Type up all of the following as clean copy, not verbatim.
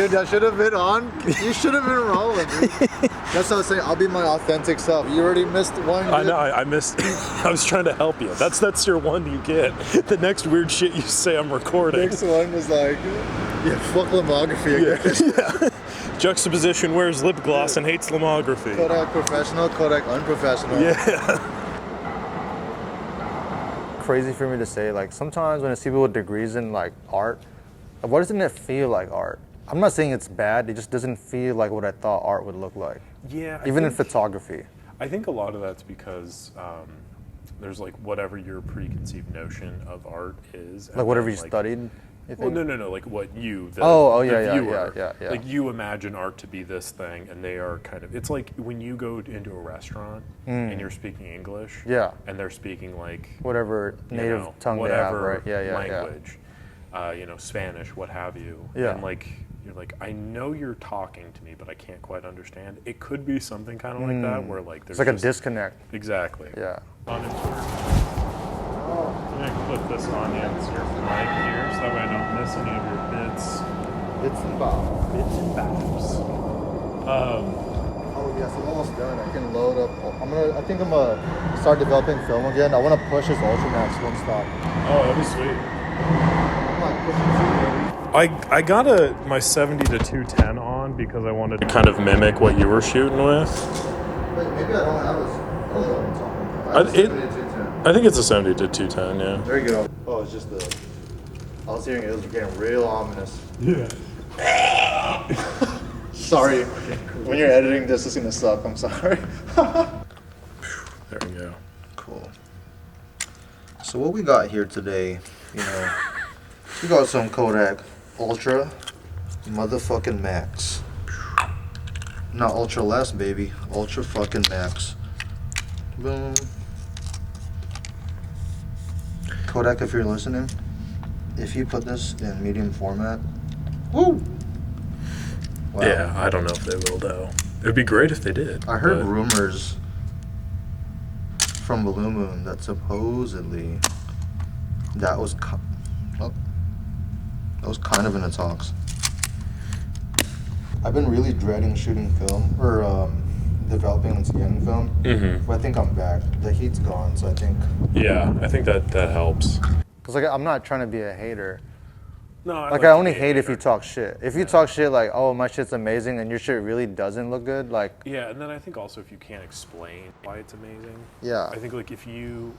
Dude, that should have been on. You should have been rolling, dude. That's what I was saying. I'll be my authentic self. You already missed one. Dude. I know. I missed. I was trying to help you. That's your one you get. The next weird shit you say, I'm recording. Next one was like, yeah, fuck lomography again. Yeah. Juxtaposition wears lip gloss and hates lomography. Kodak professional, Kodak unprofessional. Yeah. Crazy for me to say, like sometimes when I see people with degrees in like art, why doesn't it feel like art? I'm not saying it's bad, it just doesn't feel like what I thought art would look like. Yeah. Even in photography. I think a lot of that's because there's like whatever your preconceived notion of art is. Like whatever you studied? You well, no, like what you, the viewer, yeah. Like you imagine art to be this thing, and they are kind of, it's like when you go into a restaurant and you're speaking English, and they're speaking like whatever native tongue they have, right? Language, you know, Spanish, what have you, and like you're like, I know you're talking to me, but I can't quite understand. It could be something kind of like that, where like there's it's like a disconnect. Exactly. Yeah. I'm gonna clip this on you. It's your mic here, so that way I don't miss any of your bits. Bits and bobs. Bits and bobs. Oh yes, I'm almost done. I can load up. I think I'm gonna start developing film again. I want to push this Ultramax one stop. Oh, that'd be sweet. I'm like pushing 280. I got my 70 to 210 on because I wanted to kind of mimic what you were shooting with. Wait, maybe I don't have a. I don't know what I'm talking about. I have a 70 to 210. I think it's a 70 to 210, yeah. There you go. Oh, it's just the. I was hearing it was getting real ominous. Yeah. Sorry. When you're editing this, it's gonna suck. I'm sorry. There we go. Cool. So what we got here today, you know, we got some Kodak Ultra motherfucking Max. Not Ultra less, baby. Ultra fucking Max. Boom. Kodak, if you're listening, if you put this in medium format, woo! Wow. Yeah, I don't know if they will though. It would be great if they did. I heard rumors from Blue Moon that supposedly that was kind of in the talks. I've been really dreading shooting film or developing and scanning film. But I think I'm back. The heat's gone, so I think. Yeah, I think that helps. Cause like I'm not trying to be a hater. No, I only hate if you talk shit. If you talk shit like, oh, my shit's amazing, and your shit really doesn't look good, like. Yeah, and then I think also if you can't explain why it's amazing. Yeah. I think like if you.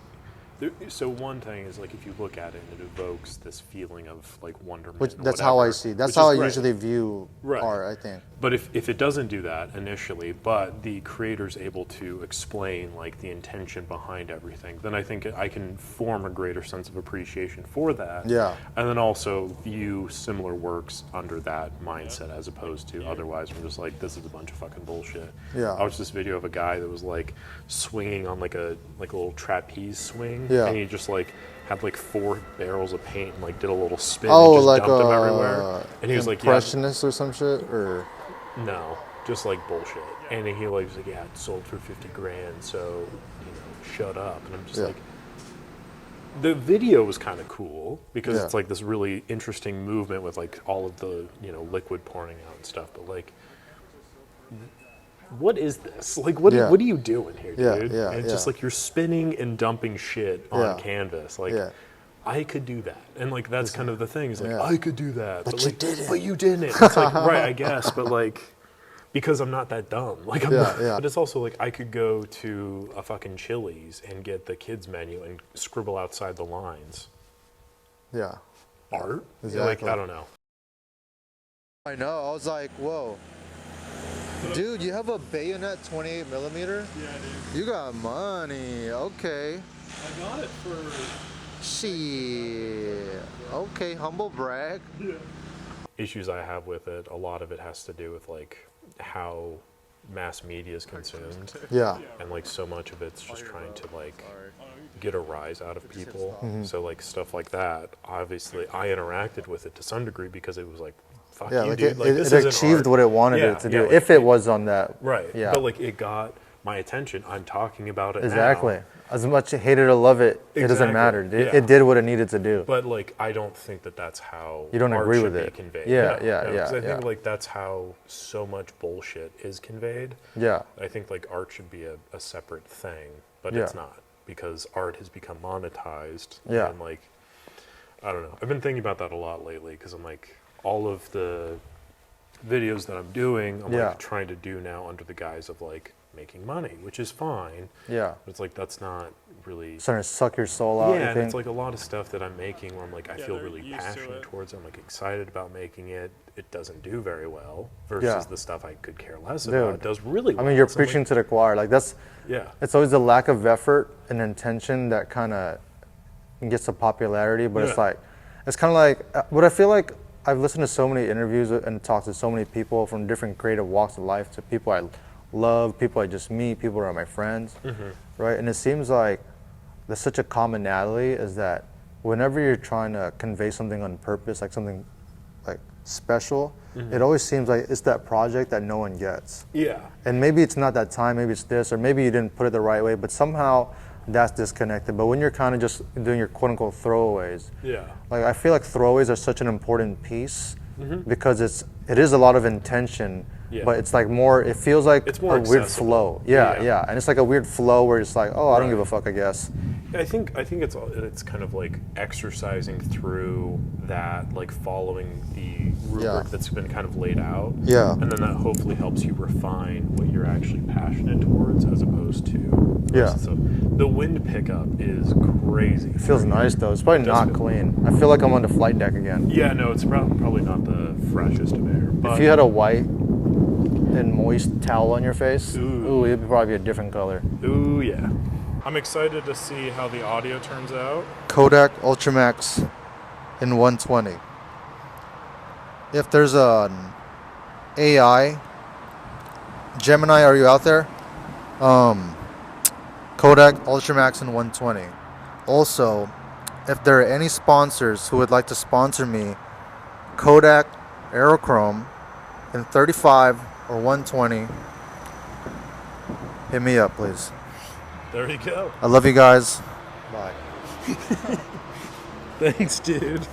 So one thing is like if you look at it and it evokes this feeling of like wonderment. Which that's how I see. That's how I usually view art, I think. But if it doesn't do that initially, but the creator's able to explain like the intention behind everything, then I think I can form a greater sense of appreciation for that. Yeah. And then also view similar works under that mindset as opposed to otherwise I'm just like, this is a bunch of fucking bullshit. Yeah. I watched this video of a guy that was like swinging on like a little trapeze swing. Yeah. And he just like had like 4 barrels of paint and like did a little spin Oh, and just like dumped them everywhere. And he was like, impressionist or some shit, or no, just like bullshit. And he like was like, yeah, it sold for 50 grand, so you know, shut up. And I'm just like, the video was kind of cool because it's like this really interesting movement with like all of the liquid pouring out and stuff. But like, what is this? Like, what are you doing here, dude? And it's just like you're spinning and dumping shit on canvas. Like, I could do that. And like, that's kind of the thing. Is like, I could do that. But like, you didn't. But you didn't. It's like, right, I guess. But like, because I'm not that dumb. Like, I'm not. But it's also like, I could go to a fucking Chili's and get the kids menu and scribble outside the lines. Yeah. Art? Exactly. Like, I don't know. I know. I was like, whoa. Dude, you have a bayonet 28 millimeter? Yeah, dude. You got money. Okay. I got it for... Shit. Okay, humble brag. Yeah. Issues I have with it, a lot of it has to do with like how mass media is consumed. Yeah. And like so much of it's just trying to like get a rise out of people. So like stuff like that, obviously I interacted with it to some degree because it was like, fuck you, like dude. Like, this it achieved what it wanted it to do, like, if it was on that. Right. Yeah. But like it got my attention. I'm talking about it Exactly. now. as much hate it or love it, it doesn't Exactly, matter. yeah. It did what it needed to do. But like, I don't think that that's how You don't art agree should with be it. conveyed. Yeah, No, yeah, no, yeah, 'cause I think yeah. like that's how so much bullshit is conveyed. Yeah. I think like art should be a separate thing, but Yeah. it's not, because art has become monetized. Yeah. And like, I don't know. I've been thinking about that a lot lately, because I'm like, all of the videos that I'm doing, I'm Yeah. like trying to do now under the guise of like making money, which is fine. Yeah. But it's like, that's not really. Starting to suck your soul out. Yeah, you and think? it's like a lot of stuff that I'm making where I'm like, I feel they're really used to passionate it. towards it. I'm like excited about making it. It doesn't do very well versus Yeah. the stuff I could care less Dude. about. It does really well. I mean, you're So I'm preaching like, to the choir. Like that's. yeah. It's always the lack of effort and intention that kind of gets the popularity. But it's Yeah. like, it's kind of like. But I feel like I've listened to so many interviews and talked to so many people from different creative walks of life, to people I love, people I just meet, people who are my friends, right? And it seems like there's such a commonality is that whenever you're trying to convey something on purpose, like something like special, it always seems like it's that project that no one gets. Yeah. And maybe it's not that time, maybe it's this, or maybe you didn't put it the right way, but somehow that's disconnected. But when you're kind of just doing your quote unquote throwaways, Yeah. like I feel like throwaways are such an important piece because it is a lot of intention, Yeah. but it's like more, it feels like It's more a weird accessible. flow. Yeah, Yeah. yeah. And it's like a weird flow where it's like, oh, I don't Right. give a fuck, I guess. I think it's kind of like exercising through that, like following the rubric Yeah. that's been kind of laid out. Yeah. And then that hopefully helps you refine what you're actually passionate towards, as opposed to. Yeah. So the wind pickup is crazy. It feels nice though. It's probably It does not feel- clean. I feel like I'm on the flight deck again. Yeah, no, it's probably not the freshest of air. But If you had a white and moist towel on your face, Ooh. it'd probably be a different color. ooh, yeah. I'm excited to see how the audio turns out. Kodak Ultramax in 120. If there's an AI, Gemini, are you out there? Kodak Ultramax in 120. Also, if there are any sponsors who would like to sponsor me, Kodak Aerochrome in 35 or 120, hit me up, please. There you go. I love you guys. Bye. Thanks, dude.